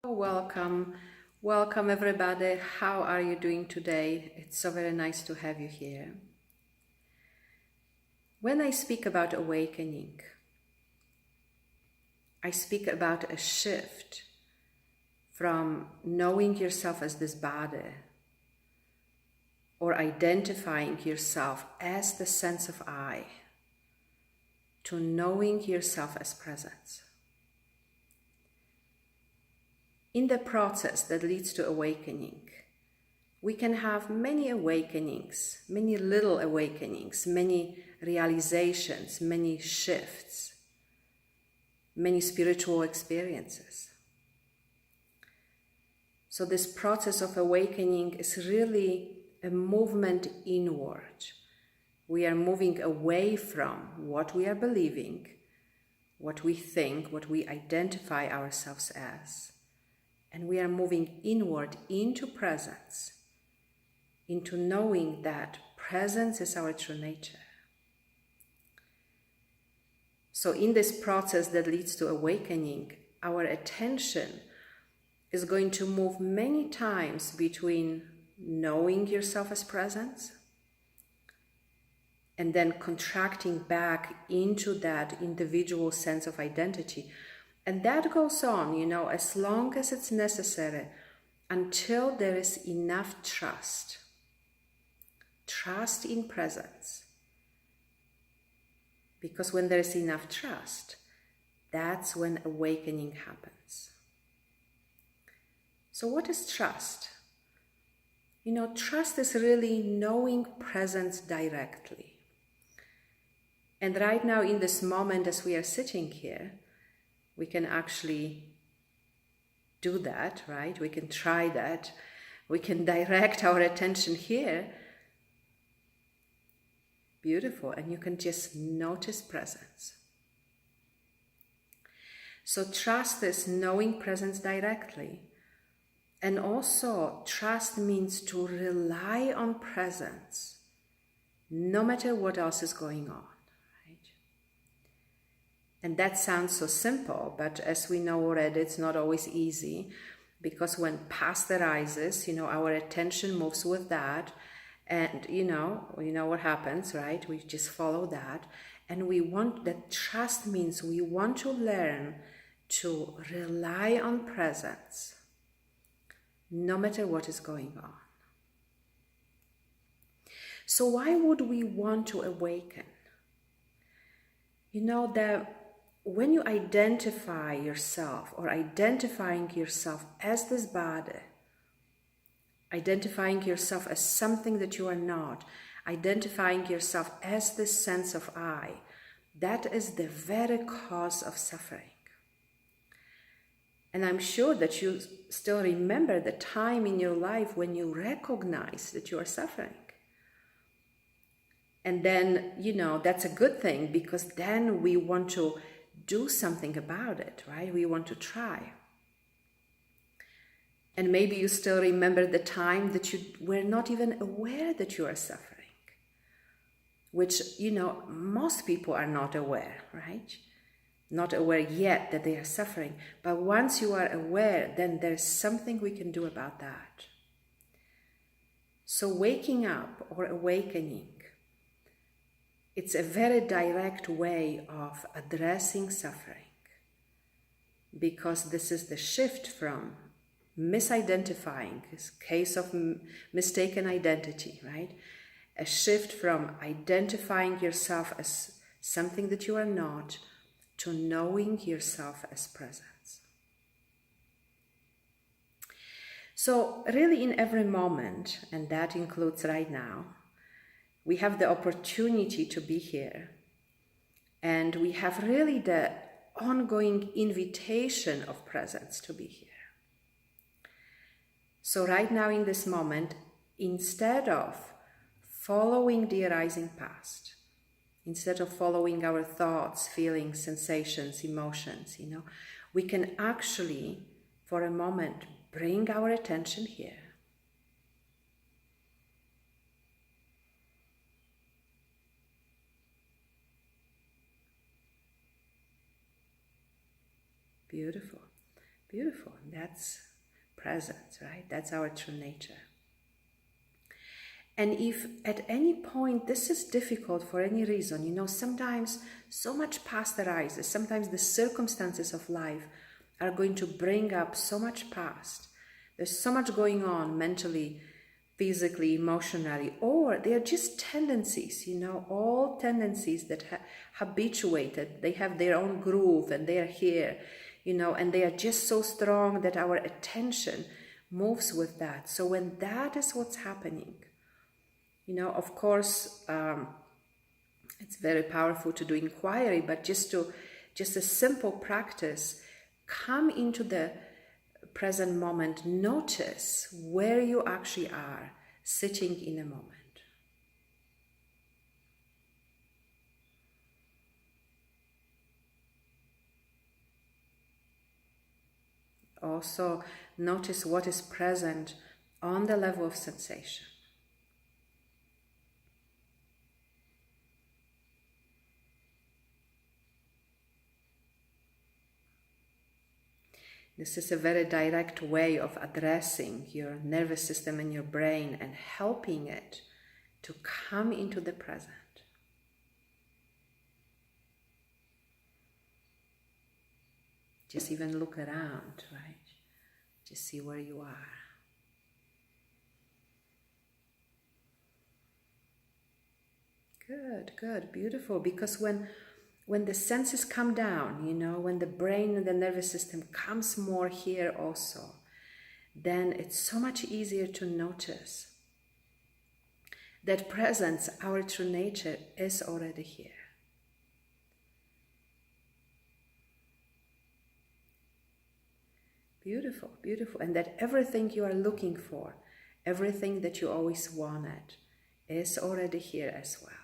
Welcome, welcome everybody. How are you doing today? It's so very nice to have you here. When I speak about awakening, I speak about a shift from knowing yourself as this body or identifying yourself as the sense of I to knowing yourself as presence. In the process that leads to awakening, we can have many awakenings, many little awakenings, many realizations, many shifts, many spiritual experiences. So this process of awakening is really a movement inward. We are moving away from what we are believing, what we think, what we identify ourselves as. And we are moving inward into presence, into knowing that presence is our true nature. So in this process that leads to awakening, our attention is going to move many times between knowing yourself as presence and then contracting back into that individual sense of identity. And that goes on, as long as it's necessary, until there is enough trust. Trust in presence. Because when there is enough trust, that's when awakening happens. So what is trust? Trust is really knowing presence directly. And right now in this moment as we are sitting here, we can actually do that, right? We can try that. We can direct our attention here. Beautiful. And you can just notice presence. So trust is knowing presence directly. And also trust means to rely on presence no matter what else is going on. And that sounds so simple, but as we know already, it's not always easy, because when past arises, our attention moves with that, and you know what happens, right? We just follow that, and we want that. Trust means we want to learn to rely on presence, no matter what is going on. So why would we want to awaken? That when you identify yourself or identifying yourself as this body, identifying yourself as something that you are not, identifying yourself as this sense of I, that is the very cause of suffering. And I'm sure that you still remember the time in your life when you recognize that you are suffering. And then, that's a good thing, because then we want to do something about it, right? We want to try. And maybe you still remember the time that you were not even aware that you are suffering, which, most people are not aware, right? Not aware yet that they are suffering. But once you are aware, then there's something we can do about that. So waking up or awakening, it's a very direct way of addressing suffering, because this is the shift from misidentifying, this case of mistaken identity, right? A shift from identifying yourself as something that you are not to knowing yourself as presence. So really in every moment, and that includes right now, we have the opportunity to be here, and we have really the ongoing invitation of presence to be here. So right now in this moment, instead of following the arising past, instead of following our thoughts, feelings, sensations, emotions, we can actually, for a moment, bring our attention here. Beautiful. Beautiful. That's presence, right? That's our true nature. And if at any point this is difficult for any reason, sometimes so much past arises, sometimes the circumstances of life are going to bring up so much past. There's so much going on mentally, physically, emotionally, or they are just tendencies, all tendencies that habituated, they have their own groove and they are here, and they are just so strong that our attention moves with that. So when that is what's happening, of course, it's very powerful to do inquiry, but just a simple practice, come into the present moment, notice where you actually are sitting in a moment. Also, notice what is present on the level of sensation. This is a very direct way of addressing your nervous system and your brain and helping it to come into the present. Just even look around, right? Just see where you are. Good, beautiful. Because when the senses come down, when the brain and the nervous system comes more here also, then it's so much easier to notice that presence, our true nature, is already here. Beautiful, beautiful. And that everything you are looking for, everything that you always wanted, is already here as well.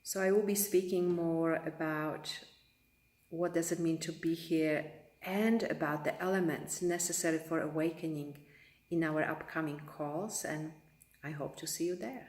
So I will be speaking more about what does it mean to be here and about the elements necessary for awakening in our upcoming calls, and I hope to see you there.